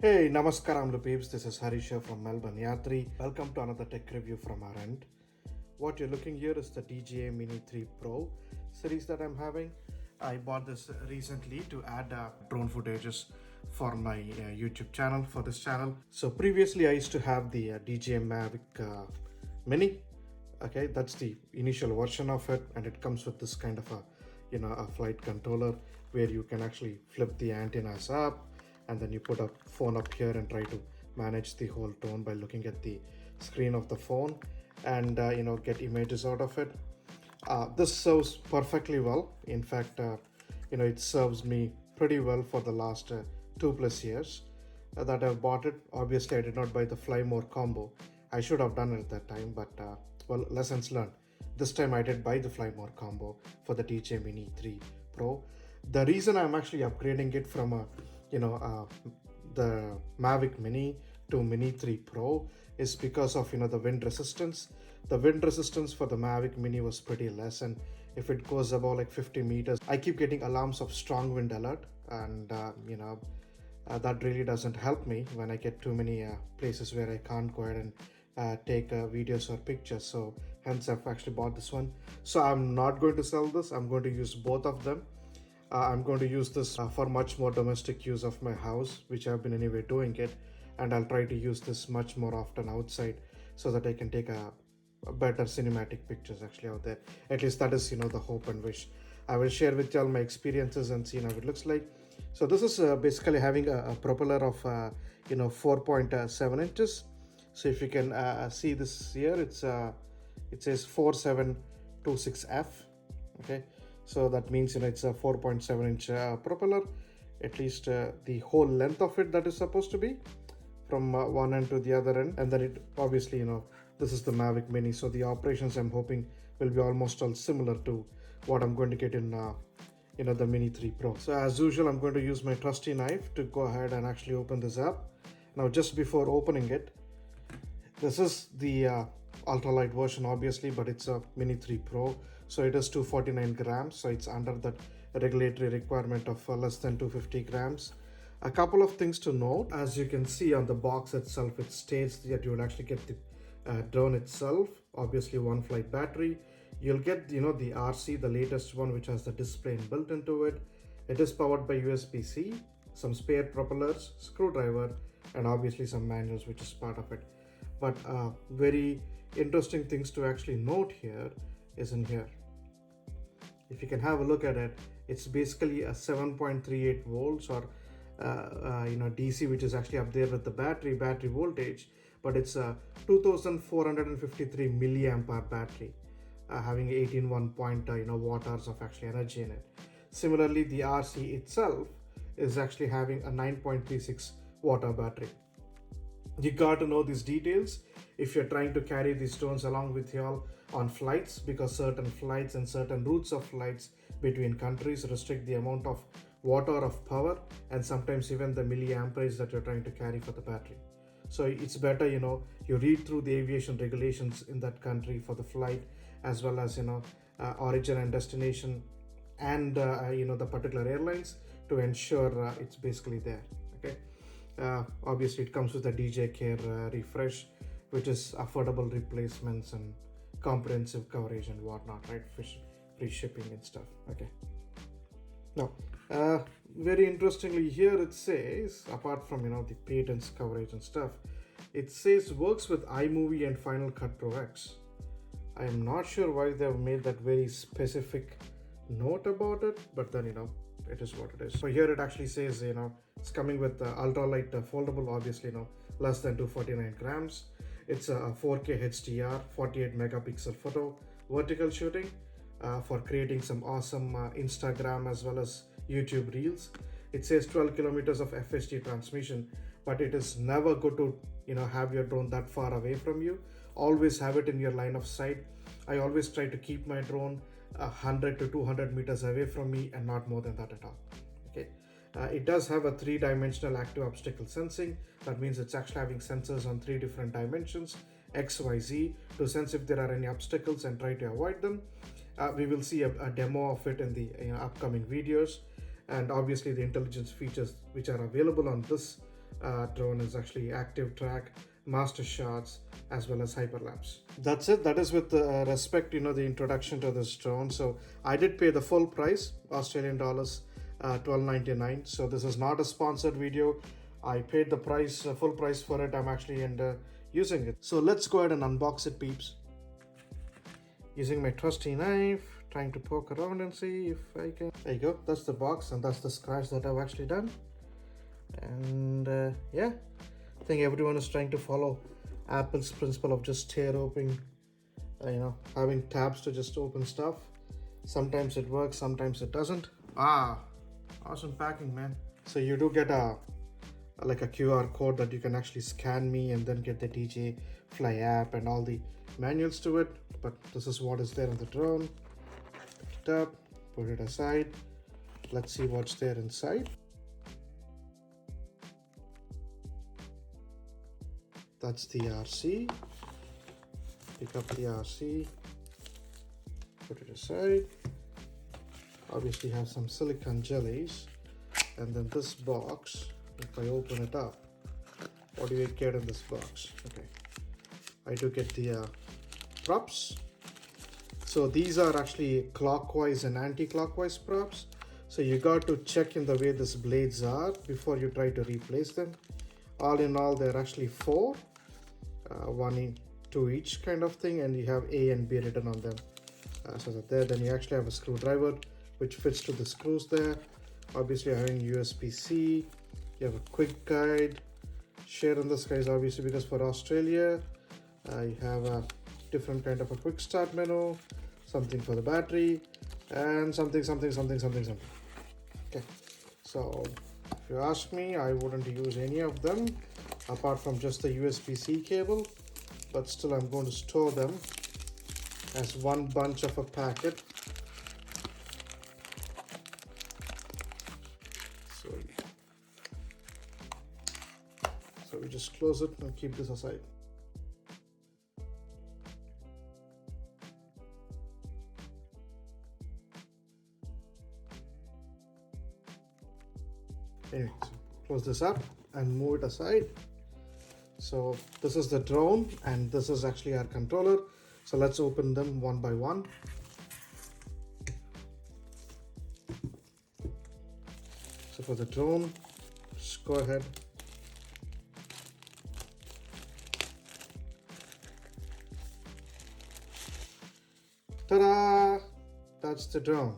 Hey, Namaskaram Lupibs. This is Harisha from Melbourne Yatri. Welcome to another tech review from our end. What you're looking here is the DJI Mini 3 Pro series that I'm having. I bought this recently to add drone footages for my YouTube channel, for this channel. So previously I used to have the DJI Mavic Mini. Okay, that's the initial version of it, and it comes with this kind of a flight controller where you can actually flip the antennas up, and then you put a phone up here and try to manage the whole tone by looking at the screen of the phone and get images out of it. This serves perfectly well. In fact, it serves me pretty well for the last 2+ years that I've bought it. Obviously, I did not buy the Fly More combo. I should have done it at that time, but well, lessons learned. This time I did buy the Fly More combo for the DJI Mini 3 Pro. The reason I'm actually upgrading it from the Mavic Mini to Mini 3 Pro is because of the wind resistance. The wind resistance for the Mavic Mini was pretty less, and if it goes above like 50 meters, I keep getting alarms of strong wind alert, and that really doesn't help me when I get too many places where I can't go ahead and take videos or pictures. So hence I've actually bought this one. So I'm not going to sell this. I'm going to use both of them. I'm going to use this for much more domestic use of my house, which I've been anyway doing it, and I'll try to use this much more often outside so that I can take a better cinematic pictures actually out there. At least that is the hope and wish. I will share with y'all my experiences and see how it looks like. So this is basically having a propeller of 4.7 inches. So if you can see this here, it says 4726F. Okay, so that means it's a 4.7 inch propeller, at least the whole length of it that is supposed to be from one end to the other end. And then it obviously this is the Mavic Mini, so the operations I'm hoping will be almost all similar to what I'm going to get in the Mini 3 Pro. So as usual, I'm going to use my trusty knife to go ahead and actually open this up. Now just before opening it, this is the ultralight version obviously, but it's a Mini 3 Pro, so it is 249 grams, so it's under that regulatory requirement of less than 250 grams. A couple of things to note: as you can see on the box itself, it states that you will actually get the drone itself, obviously one flight battery. You'll get the RC, the latest one, which has the display built into it. It is powered by USB-C, some spare propellers, screwdriver, and obviously some manuals, which is part of it. But very interesting things to actually note here is in here. If you can have a look at it, it's basically a 7.38 volts or DC, which is actually up there with the battery voltage, but it's a 2453 milliampere battery, having 18 watt hours of actually energy in it. Similarly, the RC itself is actually having a 9.36 watt hour battery. You got to know these details if you're trying to carry these drones along with y'all on flights, because certain flights and certain routes of flights between countries restrict the amount of watt hour of power and sometimes even the milliamperage that you're trying to carry for the battery. So it's better you read through the aviation regulations in that country for the flight, as well as origin and destination, and the particular airlines, to ensure it's basically there. Okay. Obviously it comes with a DJ Care refresh, which is affordable replacements and comprehensive coverage and whatnot, right? Free shipping and stuff. Okay. Now, very interestingly here it says, apart from the patents coverage and stuff, it says works with iMovie and Final Cut Pro X. I am not sure why they've made that very specific note about it, but then it is what it is. So here it actually says it's coming with ultralight foldable, obviously less than 249 grams. It's a 4K HDR 48 megapixel photo vertical shooting for creating some awesome Instagram as well as YouTube reels. It says 12 kilometers of FHD transmission, but it is never good to have your drone that far away from you. Always have it in your line of sight. I always try to keep my drone 100 to 200 meters away from me, and not more than that at all. Okay. It does have a 3-dimensional active obstacle sensing. That means it's actually having sensors on 3 different dimensions, X, Y, Z, to sense if there are any obstacles and try to avoid them. We will see a demo of it in the upcoming videos, and obviously the intelligence features which are available on this drone is actually active track, master shots, as well as hyperlapse. That's it. That is with respect, the introduction to this drone. So I did pay the full price, Australian dollars, $12.99. So this is not a sponsored video. I paid the price, full price for it. I'm actually using it. So let's go ahead and unbox it, peeps. Using my trusty knife, trying to poke around and see if I can. There you go. That's the box, and that's the scratch that I've actually done. And yeah, I think everyone is trying to follow Apple's principle of just tear opening, having tabs to just open stuff. Sometimes it works, sometimes it doesn't. Awesome packing, man. So you do get a QR code that you can actually scan me and then get the DJI Fly app and all the manuals to it. But this is what is there on the drone. Pick it up, put it aside. Let's see what's there inside. That's the RC. Pick up the RC, put it aside. Obviously have some silicone jellies, and then this box, if I open it up, what do you get in this box? Okay, I do get the props. So these are actually clockwise and anti-clockwise props. So you got to check in the way these blades are before you try to replace them. All in all, they're actually 4, 1, 2 each kind of thing, and you have A and B written on them. So that there, then you actually have a screwdriver which fits to the screws there. Obviously having USB-C, you have a quick guide. Share on this guys, obviously because for Australia, you have a different kind of a quick start menu, something for the battery, and something. Okay, so if you ask me, I wouldn't use any of them apart from just the USB-C cable, but still I'm going to store them as one bunch of a packet. So we just close it and keep this aside. Anyway, so close this up and move it aside. So this is the drone and this is actually our controller. So let's open them one by one. So for the drone, just go ahead. Ta-da! That's the drone.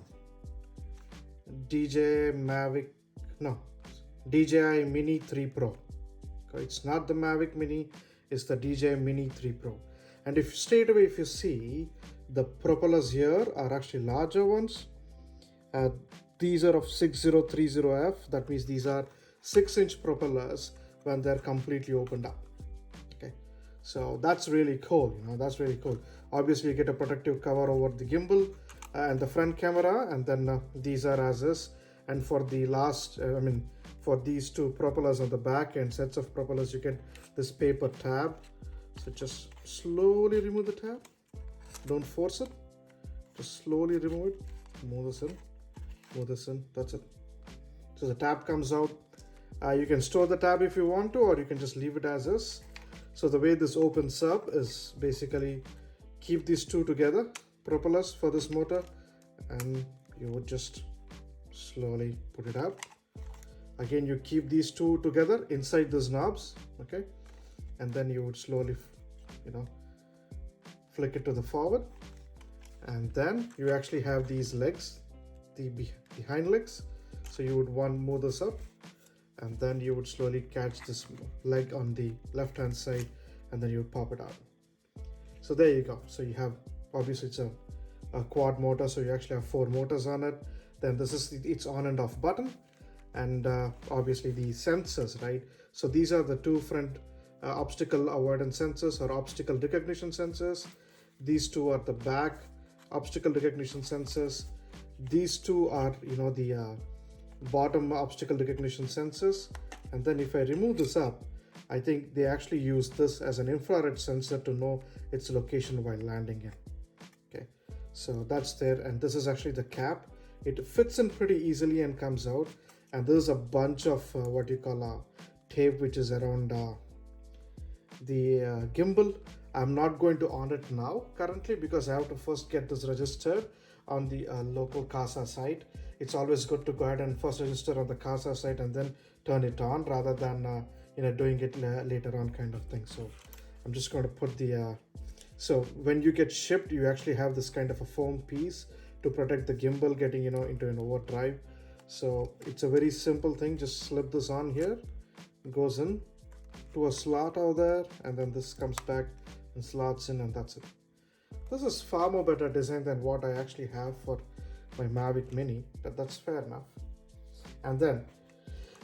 DJI Mini 3 Pro. It's not the Mavic Mini, it's the DJI Mini 3 Pro. And if straight away, if you see, the propellers here are actually larger ones. These are of 6030F. That means these are 6-inch propellers when they're completely opened up. Okay, so that's really cool. That's really cool. Obviously, you get a protective cover over the gimbal and the front camera, and then these are as is. And for the last, for these two propellers on the back and sets of propellers, you get this paper tab. So just slowly remove the tab. Don't force it. Just slowly remove it. Move this in. Move this in. That's it. So the tab comes out. You can store the tab if you want to, or you can just leave it as is. So the way this opens up is basically keep these two together, propellers for this motor, and you would just slowly put it up. Again, you keep these two together inside these knobs, okay, and then you would slowly flick it to the forward, and then you actually have these legs, the behind legs. So you would move this up, and then you would slowly catch this leg on the left hand side, and then you would pop it out. So there you go. So you have, obviously it's a quad motor, so you actually have 4 motors on it. Then this is its on and off button, and obviously the sensors, right? So these are the 2 front obstacle avoidance sensors or obstacle recognition sensors. These 2 are the back obstacle recognition sensors. These 2 are the bottom obstacle recognition sensors. And then if I remove this up, I think they actually use this as an infrared sensor to know its location while landing in. Okay, so that's there, and this is actually the cap. It fits in pretty easily and comes out, and there's a bunch of what you call tape which is around the gimbal. I'm not going to on it now currently because I have to first get this registered on the local CASA site. It's always good to go ahead and first register on the CASA site and then turn it on rather than doing it later on kind of thing. So I'm just going to put the so when you get shipped, you actually have this kind of a foam piece to protect the gimbal getting into an overdrive. So it's a very simple thing. Just slip this on here, it goes in to a slot over there, and then this comes back and slots in, and that's it. This is far more better design than what I actually have for my Mavic Mini, but that's fair enough. And then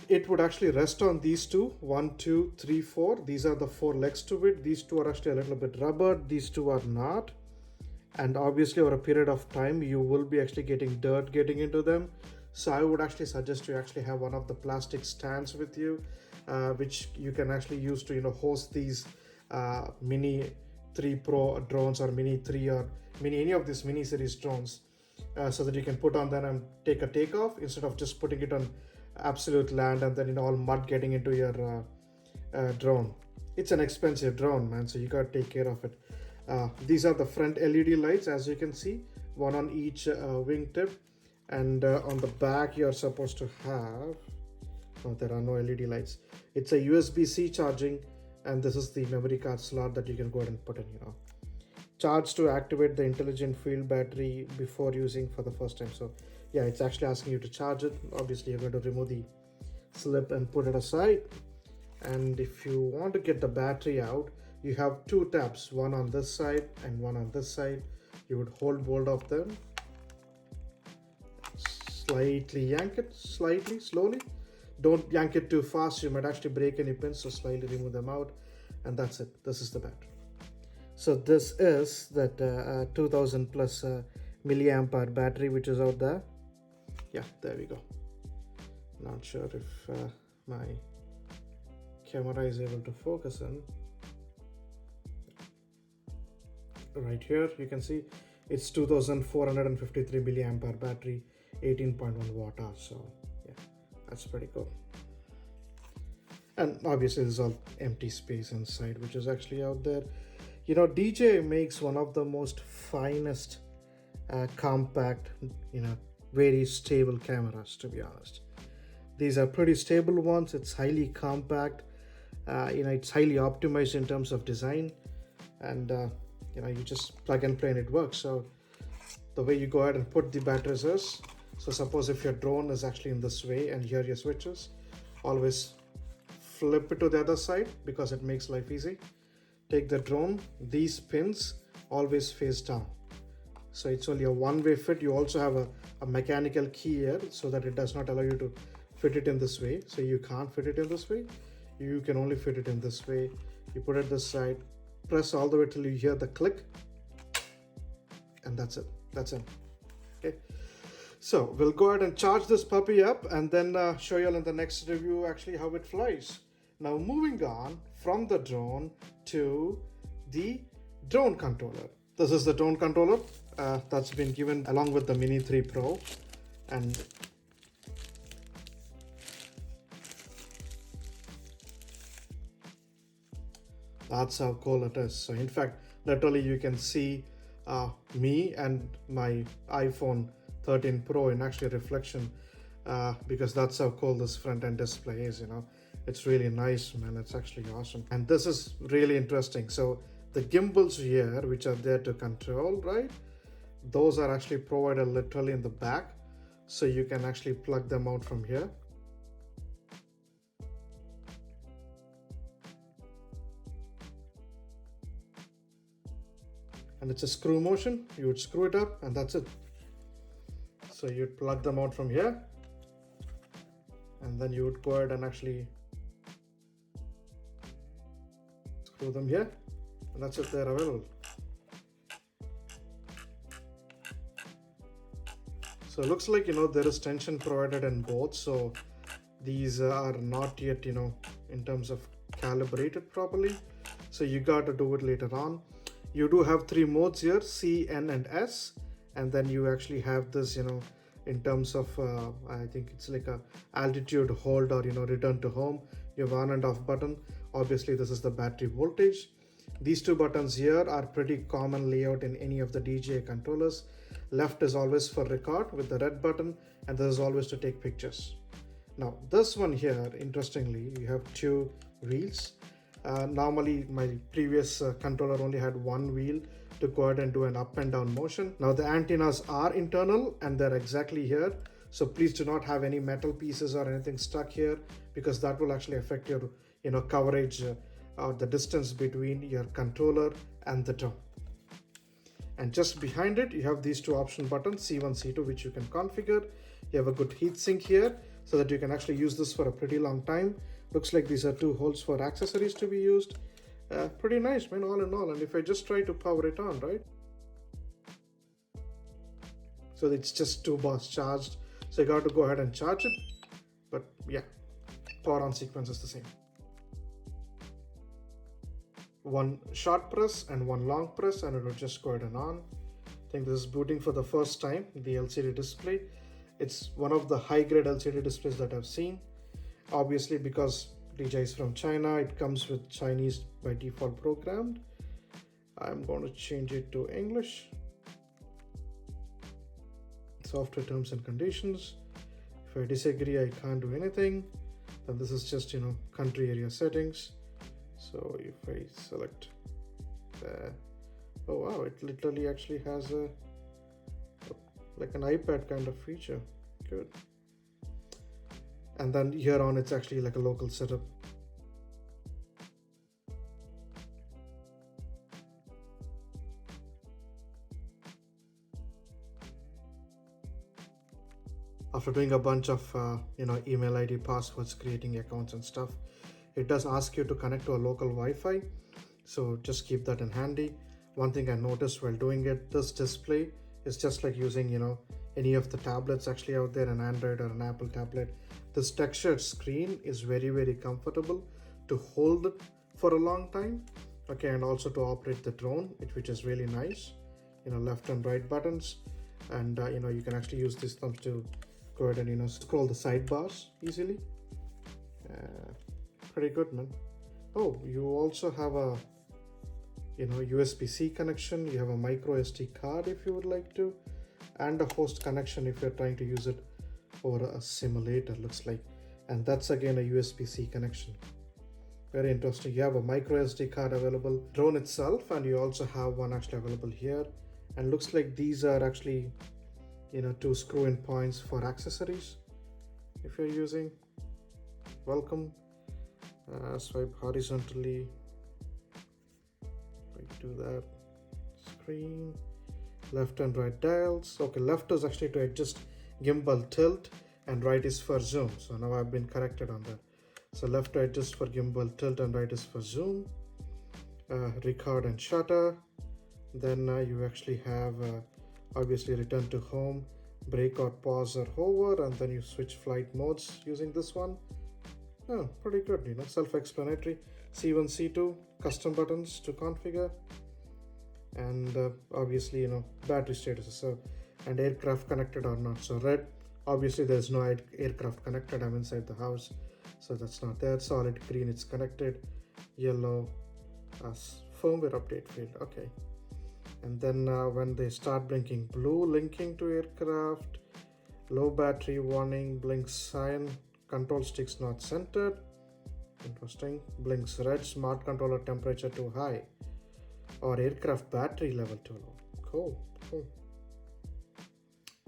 it would actually rest on these two, 1, 2, 3, 4. These are the 4 legs to it. These two are actually a little bit rubber, these two are not. And obviously over a period of time you will be actually getting dirt getting into them. So I would actually suggest you actually have one of the plastic stands with you, which you can actually use to host these Mini 3 Pro drones or Mini 3 or Mini any of these Mini series drones, so that you can put on them and take a takeoff instead of just putting it on absolute land and then all mud getting into your drone. It's an expensive drone, man, so you gotta take care of it. These are the front LED lights, as you can see, one on each wingtip, and on the back you're supposed to have, no, there are no LED lights. It's a USB-C charging, and this is the memory card slot that you can go ahead and put in. Charge to activate the intelligent field battery before using for the first time. So yeah, it's actually asking you to charge it. Obviously you're going to remove the slip and put it aside, and if you want to get the battery out, you have 2 tabs, one on this side and one on this side. You would hold of them, slightly yank it, slowly. Don't yank it too fast, you might actually break any pins, so slightly remove them out, and that's it. This is the battery. So this is that 2000 plus milliamp hour battery which is out there. Yeah, there we go. Not sure if my camera is able to focus in. Right here you can see it's 2453 milliamp hour battery, 18.1 watt hour. So yeah, that's pretty cool. And obviously there's all empty space inside, which is actually out there. DJI makes one of the most finest compact, very stable cameras, to be honest. These are pretty stable ones. It's highly compact, it's highly optimized in terms of design, and you just plug and play and it works. So the way you go ahead and put the batteries is, so suppose if your drone is actually in this way and here are your switches, always flip it to the other side because it makes life easy. Take the drone, these pins always face down, so it's only a one-way fit. You also have a mechanical key here so that it does not allow you to fit it in this way. So you can't fit it in this way, you can only fit it in this way. You put it this side, press all the way till you hear the click, and that's it. Okay, so we'll go ahead and charge this puppy up and then show you all in the next review actually how it flies. Now moving on from the drone to the drone controller. This is the drone controller that's been given along with the Mini 3 Pro, and that's how cool it is. So in fact, literally you can see me and my iPhone 13 Pro in actually reflection, because that's how cool this front end display is. It's really nice, man. It's actually awesome. And this is really interesting. So the gimbals here, which are there to control, right? Those are actually provided literally in the back. So you can actually plug them out from here. And it's a screw motion. You would screw it up and that's it. So you'd plug them out from here. And then you would go ahead and actually screw them here, and that's it, they're available. So it looks like there is tension provided in both, so these are not yet in terms of calibrated properly, so you got to do it later on. You do have 3 modes here, C, N and S, and then you actually have this in terms of I think it's like a altitude hold or return to home. your on and off button. Obviously this is the battery voltage. These two buttons here are pretty common layout in any of the DJI controllers. Left is always for record with the red button, and this is always to take pictures. Now this one here, interestingly, you have two wheels. Normally my previous controller only had one wheel to go ahead and do an up and down motion. Now the antennas are internal and they're exactly here. So please do not have any metal pieces or anything stuck here, because that will actually affect your coverage or the distance between your controller and the drone. And just behind it, you have these two option buttons, C1, C2, which you can configure. You have a good heat sink here so that you can actually use this for a pretty long time. Looks like these are two holes for accessories to be used. Pretty nice, man, all in all. And if I just try to power it on, right? So it's just 2 bars charged. So you got to go ahead and charge it. But yeah, power on sequence is the same. One short press and one long press, and it will just go ahead and on. I think this is booting for the first time, the LCD display. It's one of the high-grade LCD displays that I've seen. Obviously, because DJI is from China, it comes with Chinese by default programmed. I'm going to change it to English. Software terms and conditions. If I disagree, I can't do anything. Then this is just, country area settings. So if I select oh wow, it literally actually has like an iPad kind of feature. Good. And then here on, it's actually like a local setup. After doing a bunch of email ID, passwords, creating accounts and stuff, it does ask you to connect to a local Wi-Fi, so just keep that in handy. One thing I noticed while doing it, this display is just like using any of the tablets actually out there, an Android or an Apple tablet. This textured screen is very, very comfortable to hold it for a long time, okay, and also to operate the drone, which is really nice. Left and right buttons, and you can actually use these thumbs to go ahead and scroll the sidebars easily. Pretty good, man. Oh, you also have a USB-C connection. You have a micro SD card if you would like to, and a host connection if you're trying to use it over a simulator, looks like. And that's again a USB-C connection. Very interesting. You have a micro SD card available, drone itself, and you also have one actually available here. And looks like these are actually 2 screw-in points for accessories if you're using. Welcome. Swipe horizontally. Do that. Screen. Left and right dials. Okay, left is actually to adjust gimbal tilt, and right is for zoom. So now I've been corrected on that. So left to adjust for gimbal tilt, and right is for zoom. Record and shutter. Then you actually have obviously return to home, break or pause or hover, and then you switch flight modes using this one. Oh, pretty good, self-explanatory. C1, C2, custom buttons to configure, and obviously, battery status, so, and aircraft connected or not. So red, obviously there's no aircraft connected, I'm inside the house, so that's not there. Solid green, it's connected. Yellow, firmware update field, okay. And then when they start blinking blue, linking to aircraft. Low battery warning, blinks sign. Control sticks not centered. Interesting. Blinks red, smart controller temperature too high, or aircraft battery level too low. Cool.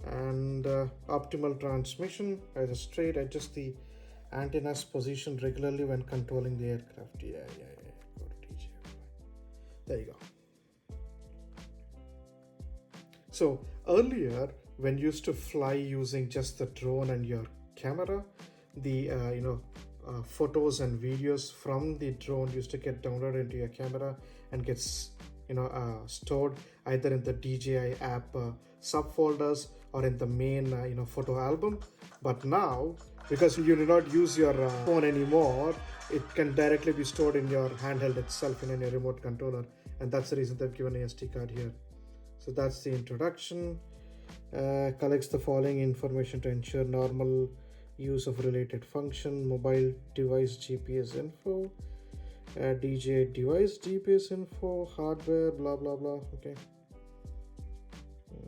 And optimal transmission, either straight, adjust the antenna's position regularly when controlling the aircraft. Yeah. Go to DJI. There you go. So earlier, when you used to fly using just the drone and your camera, the photos and videos from the drone used to get downloaded into your camera and gets stored either in the DJI app subfolders or in the main photo album. But now, because you do not use your phone anymore, it can directly be stored in your handheld itself in your remote controller, and that's the reason they've given an SD card here. So that's the introduction. Collects the following information to ensure normal use of related function, mobile device GPS info, DJI device GPS info, hardware, blah blah blah. Okay.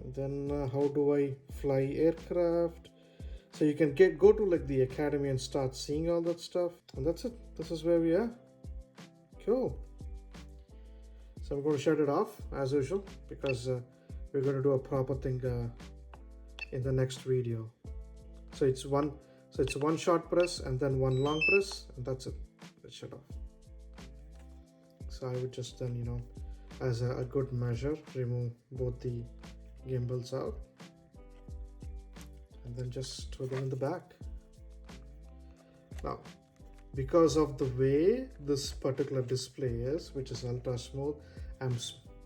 And then how do I fly aircraft? So you can go to like the academy and start seeing all that stuff, and that's it. This is where we are. Cool. So I'm going to shut it off as usual because we're going to do a proper thing in the next video. So it's one short press and then one long press, and that's it. Let's shut off. So I would just then, as a good measure, remove both the gimbals out and then just throw them in the back. Now, because of the way this particular display is, which is ultra smooth, I'm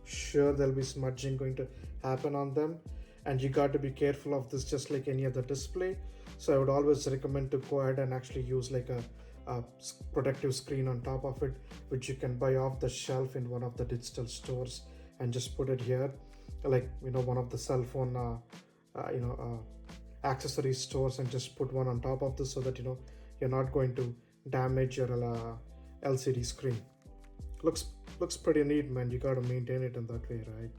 sure there'll be smudging going to happen on them, and you got to be careful of this just like any other display. So I would always recommend to go ahead and actually use like a protective screen on top of it, which you can buy off the shelf in one of the digital stores and just put it here, like one of the cell phone accessory stores, and just put one on top of this so that you're not going to damage your LCD screen. Looks pretty neat, man. You gotta maintain it in that way, right?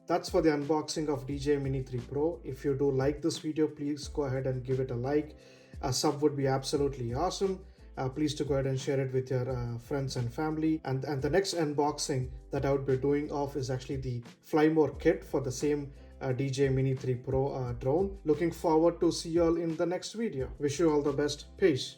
That's for the unboxing of DJI Mini 3 Pro. If you do like this video, please go ahead and give it a like. A sub would be absolutely awesome. Please to go ahead and share it with your friends and family. And the next unboxing that I would be doing of is actually the Fly More kit for the same DJI Mini 3 Pro drone. Looking forward to see you all in the next video. Wish you all the best. Peace.